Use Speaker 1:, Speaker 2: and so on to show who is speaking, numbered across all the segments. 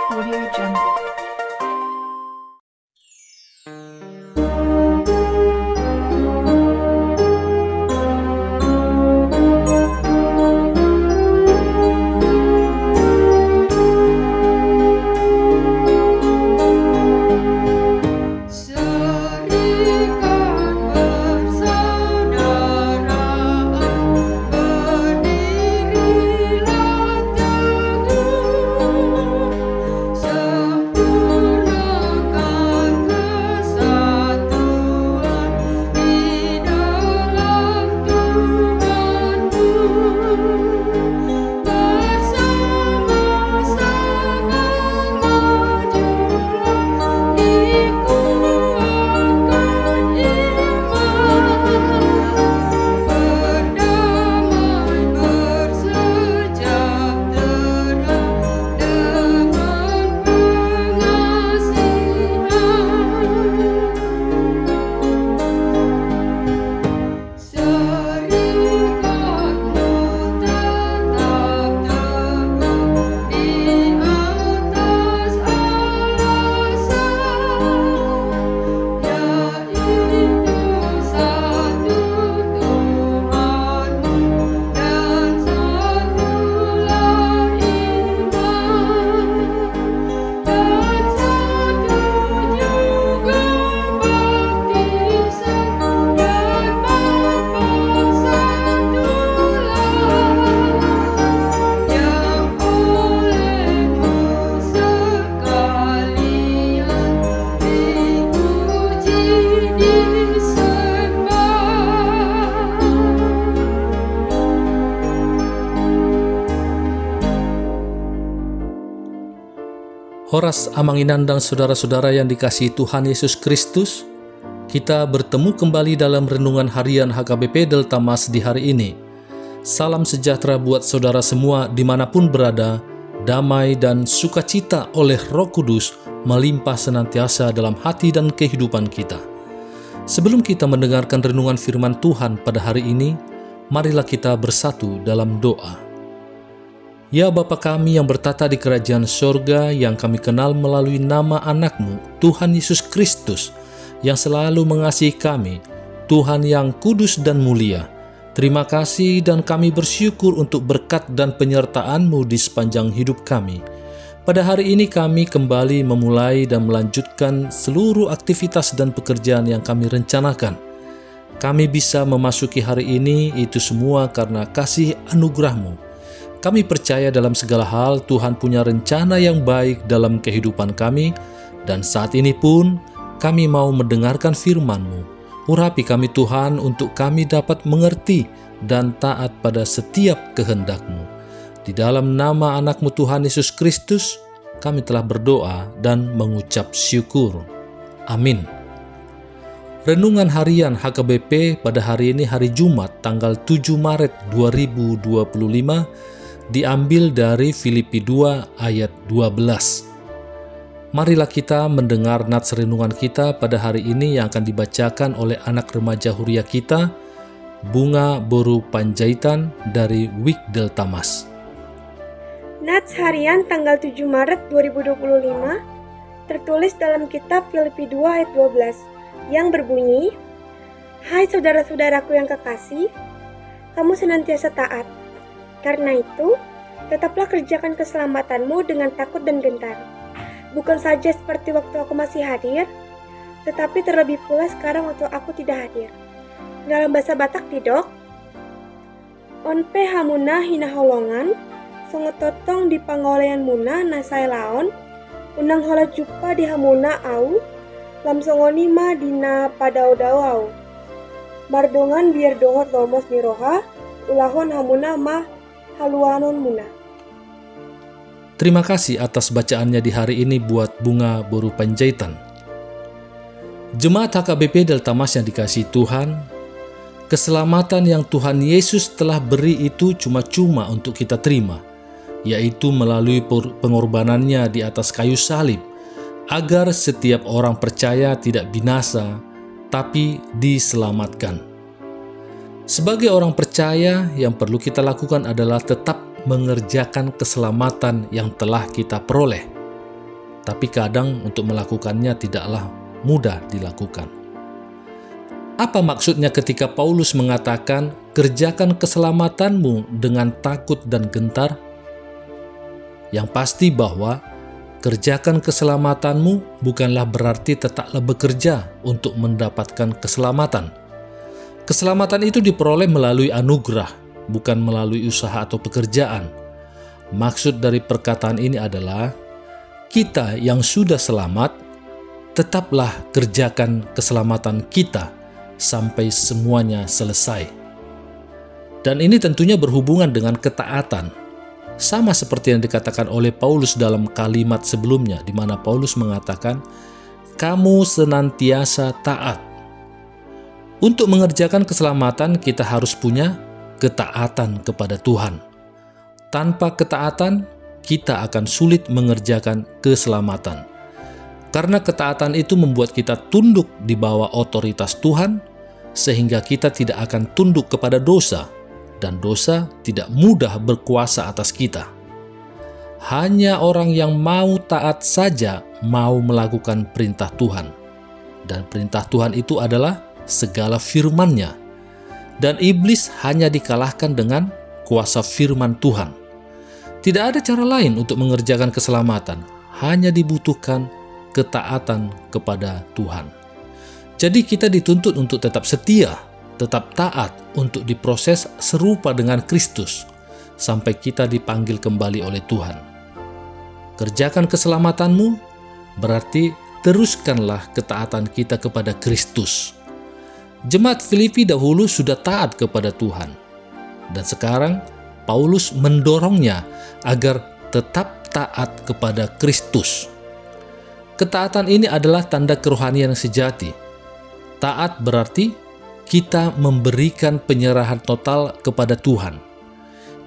Speaker 1: Audio Jungle.
Speaker 2: Horas Amanginandang saudara-saudara yang dikasihi Tuhan Yesus Kristus, kita bertemu kembali dalam renungan harian HKBP Delta Mas di hari ini. Salam sejahtera buat saudara semua dimanapun berada, damai dan sukacita oleh Roh Kudus melimpah senantiasa dalam hati dan kehidupan kita. Sebelum kita mendengarkan renungan firman Tuhan pada hari ini, marilah kita bersatu dalam doa. Ya Bapa kami yang bertata di kerajaan sorga, yang kami kenal melalui nama anak-Mu, Tuhan Yesus Kristus, yang selalu mengasihi kami, Tuhan yang kudus dan mulia. Terima kasih dan kami bersyukur untuk berkat dan penyertaan-Mu di sepanjang hidup kami. Pada hari ini kami kembali memulai dan melanjutkan seluruh aktivitas dan pekerjaan yang kami rencanakan. Kami bisa memasuki hari ini itu semua karena kasih anugerah-Mu. Kami percaya dalam segala hal Tuhan punya rencana yang baik dalam kehidupan kami, dan saat ini pun kami mau mendengarkan firman-Mu. Urapi kami Tuhan untuk kami dapat mengerti dan taat pada setiap kehendak-Mu. Di dalam nama anak-Mu Tuhan Yesus Kristus, kami telah berdoa dan mengucap syukur. Amin. Renungan harian HKBP pada hari ini hari Jumat tanggal 7 Maret 2025 diambil dari Filipi 2 ayat 12. Marilah kita mendengar nats renungan kita pada hari ini yang akan dibacakan oleh anak remaja huria kita, Bunga Boru Panjaitan dari WIK Delta Mas.
Speaker 3: Nats harian tanggal 7 Maret 2025 tertulis dalam kitab Filipi 2 ayat 12 yang berbunyi, "Hai saudara-saudaraku yang kekasih, kamu senantiasa taat. Karena itu, tetaplah kerjakan keselamatanmu dengan takut dan gentar. Bukan saja seperti waktu aku masih hadir, tetapi terlebih pula sekarang waktu aku tidak hadir." Dalam bahasa Batak tidok, onpe hamuna hina holongan, songototong di pangolean muna nasai laon, unang hola jupa di hamuna au, lam songoni ma dina padau-dau au. Mardongan biar dongot lomos miroha, ulahon hamuna ma haluanon muna.
Speaker 2: Terima kasih atas bacaannya di hari ini buat Bunga Boru Panjaitan. Jemaat HKBP Delta Mas yang dikasihi Tuhan, keselamatan yang Tuhan Yesus telah beri itu cuma-cuma untuk kita terima, yaitu melalui pengorbanannya di atas kayu salib, agar setiap orang percaya tidak binasa, tapi diselamatkan. Sebagai orang percaya, yang perlu kita lakukan adalah tetap mengerjakan keselamatan yang telah kita peroleh. tapi kadang untuk melakukannya tidaklah mudah dilakukan. Apa maksudnya ketika Paulus mengatakan, "Kerjakan keselamatanmu dengan takut dan gentar"? Yang pasti bahwa kerjakan keselamatanmu bukanlah berarti tetaplah bekerja untuk mendapatkan keselamatan. Keselamatan itu diperoleh melalui anugerah, bukan melalui usaha atau pekerjaan. Maksud dari perkataan ini adalah, kita yang sudah selamat, tetaplah kerjakan keselamatan kita sampai semuanya selesai. Dan ini tentunya berhubungan dengan ketaatan. Sama seperti yang dikatakan oleh Paulus dalam kalimat sebelumnya, di mana Paulus mengatakan, "Kamu senantiasa taat." Untuk mengerjakan keselamatan, kita harus punya ketaatan kepada Tuhan. Tanpa ketaatan, kita akan sulit mengerjakan keselamatan. Karena ketaatan itu membuat kita tunduk di bawah otoritas Tuhan, sehingga kita tidak akan tunduk kepada dosa, dan dosa tidak mudah berkuasa atas kita. Hanya orang yang mau taat saja mau melakukan perintah Tuhan. Dan perintah Tuhan itu adalah segala firman-Nya. Dan iblis hanya dikalahkan dengan kuasa firman Tuhan. Tidak ada cara lain untuk mengerjakan keselamatan, hanya dibutuhkan ketaatan kepada Tuhan. Jadi kita dituntut untuk tetap setia, tetap taat untuk diproses serupa dengan Kristus, sampai kita dipanggil kembali oleh Tuhan. Kerjakan keselamatanmu, berarti teruskanlah ketaatan kita kepada Kristus. Jemaat Filipi dahulu sudah taat kepada Tuhan, dan sekarang Paulus mendorongnya agar tetap taat kepada Kristus. Ketaatan ini adalah tanda kerohanian yang sejati. Taat berarti kita memberikan penyerahan total kepada Tuhan.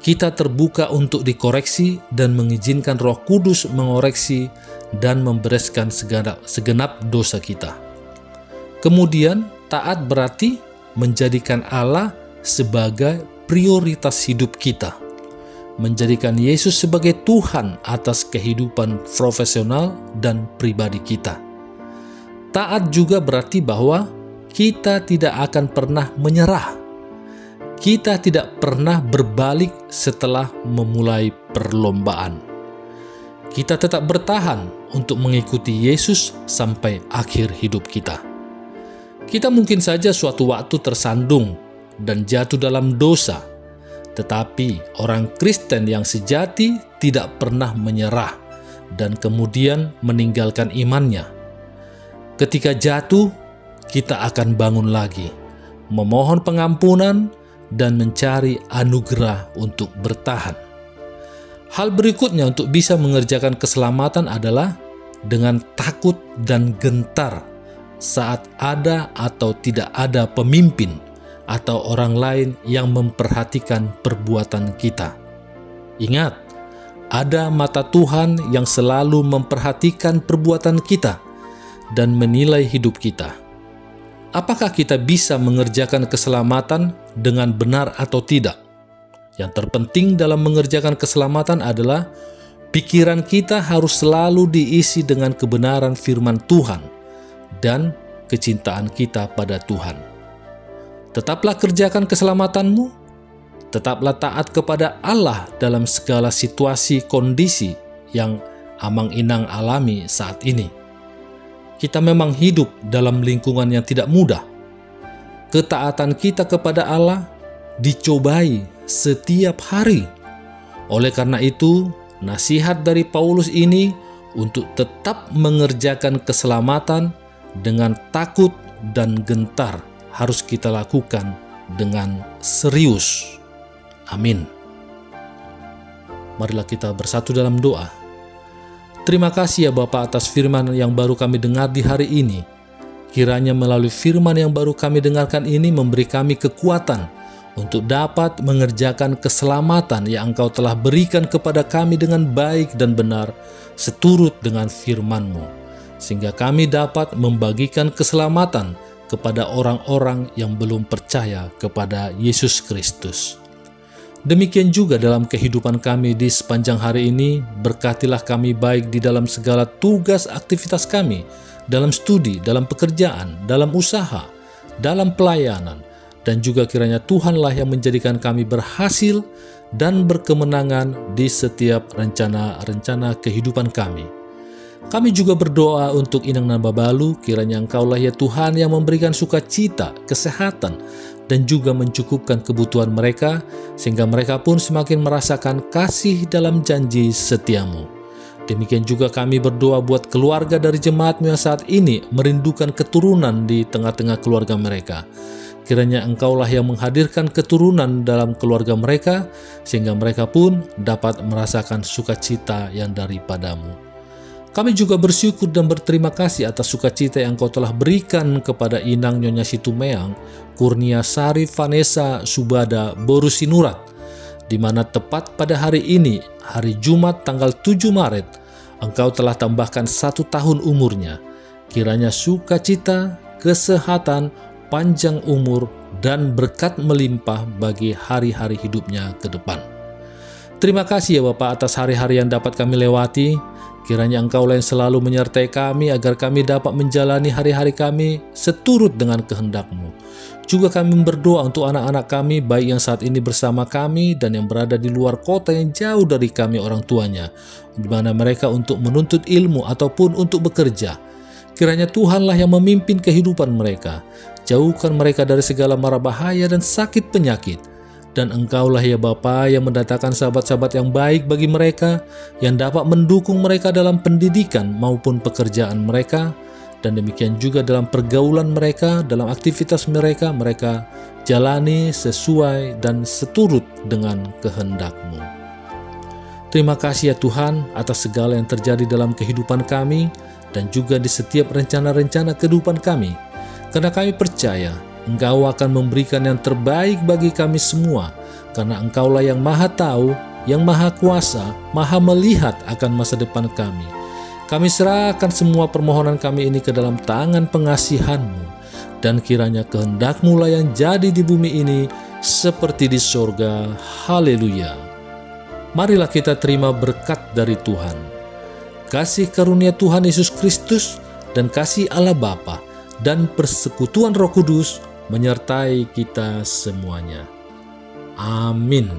Speaker 2: Kita terbuka untuk dikoreksi dan mengizinkan Roh Kudus mengoreksi dan membereskan segenap dosa kita. Kemudian, taat berarti menjadikan Allah sebagai prioritas hidup kita. Menjadikan Yesus sebagai Tuhan atas kehidupan profesional dan pribadi kita. Taat juga berarti bahwa kita tidak akan pernah menyerah. Kita tidak pernah berbalik setelah memulai perlombaan. Kita tetap bertahan untuk mengikuti Yesus sampai akhir hidup kita. Kita mungkin saja suatu waktu tersandung dan jatuh dalam dosa, tetapi orang Kristen yang sejati tidak pernah menyerah dan kemudian meninggalkan imannya. Ketika jatuh, kita akan bangun lagi, memohon pengampunan dan mencari anugerah untuk bertahan. Hal berikutnya untuk bisa mengerjakan keselamatan adalah dengan takut dan gentar saat ada atau tidak ada pemimpin atau orang lain yang memperhatikan perbuatan kita. Ingat, ada mata Tuhan yang selalu memperhatikan perbuatan kita dan menilai hidup kita. Apakah kita bisa mengerjakan keselamatan dengan benar atau tidak? Yang terpenting dalam mengerjakan keselamatan adalah pikiran kita harus selalu diisi dengan kebenaran firman Tuhan dan kecintaan kita pada Tuhan. Tetaplah kerjakan keselamatanmu, tetaplah taat kepada Allah dalam segala situasi kondisi yang Amang Inang alami saat ini. Kita memang hidup dalam lingkungan yang tidak mudah. Ketaatan kita kepada Allah dicobai setiap hari. Oleh karena itu, nasihat dari Paulus ini untuk tetap mengerjakan keselamatan dengan takut dan gentar harus kita lakukan dengan serius. Amin. Marilah kita bersatu dalam doa. Terima kasih ya Bapa atas firman yang baru kami dengar di hari ini. Kiranya melalui firman yang baru kami dengarkan ini memberi kami kekuatan untuk dapat mengerjakan keselamatan yang Engkau telah berikan kepada kami dengan baik dan benar seturut dengan firman-Mu, sehingga kami dapat membagikan keselamatan kepada orang-orang yang belum percaya kepada Yesus Kristus. Demikian juga dalam kehidupan kami di sepanjang hari ini, berkatilah kami baik di dalam segala tugas aktivitas kami, dalam studi, dalam pekerjaan, dalam usaha, dalam pelayanan, dan juga kiranya Tuhanlah yang menjadikan kami berhasil dan berkemenangan di setiap rencana-rencana kehidupan kami. Kami juga berdoa untuk Inang Nababalu, kiranya Engkaulah ya Tuhan yang memberikan sukacita, kesehatan, dan juga mencukupkan kebutuhan mereka, sehingga mereka pun semakin merasakan kasih dalam janji setiamu. Demikian juga kami berdoa buat keluarga dari jemaatmu yang saat ini merindukan keturunan di tengah-tengah keluarga mereka. Kiranya Engkaulah yang menghadirkan keturunan dalam keluarga mereka, sehingga mereka pun dapat merasakan sukacita yang daripadamu. Kami juga bersyukur dan berterima kasih atas sukacita yang Engkau telah berikan kepada Inang Nyonya Situmeang, Kurnia Sari Vanessa Subada Borusinurat, di mana tepat pada hari ini, hari Jumat tanggal 7 Maret, Engkau telah tambahkan 1 tahun umurnya. Kiranya sukacita, kesehatan, panjang umur, dan berkat melimpah bagi hari-hari hidupnya ke depan. Terima kasih ya Bapak atas hari-hari yang dapat kami lewati. Kiranya Engkaulah yang selalu menyertai kami agar kami dapat menjalani hari-hari kami seturut dengan kehendak-Mu. Juga kami berdoa untuk anak-anak kami, baik yang saat ini bersama kami dan yang berada di luar kota yang jauh dari kami orang tuanya, di mana mereka untuk menuntut ilmu ataupun untuk bekerja. Kiranya Tuhanlah yang memimpin kehidupan mereka. Jauhkan mereka dari segala mara bahaya dan sakit penyakit. Dan Engkaulah ya Bapa yang mendatangkan sahabat-sahabat yang baik bagi mereka, yang dapat mendukung mereka dalam pendidikan maupun pekerjaan mereka, dan demikian juga dalam pergaulan mereka, dalam aktivitas mereka jalani sesuai dan seturut dengan kehendak-Mu. Terima kasih ya Tuhan atas segala yang terjadi dalam kehidupan kami, dan juga di setiap rencana-rencana kehidupan kami, karena kami percaya Engkau akan memberikan yang terbaik bagi kami semua, karena Engkaulah yang Maha Tahu, yang Maha Kuasa, Maha Melihat akan masa depan kami. Kami serahkan semua permohonan kami ini ke dalam tangan pengasihan-Mu, dan kiranya kehendak-Mu lah yang jadi di bumi ini seperti di sorga. Haleluya. Marilah kita terima berkat dari Tuhan. Kasih karunia Tuhan Yesus Kristus dan kasih Allah Bapa dan persekutuan Roh Kudus menyertai kita semuanya. Amin.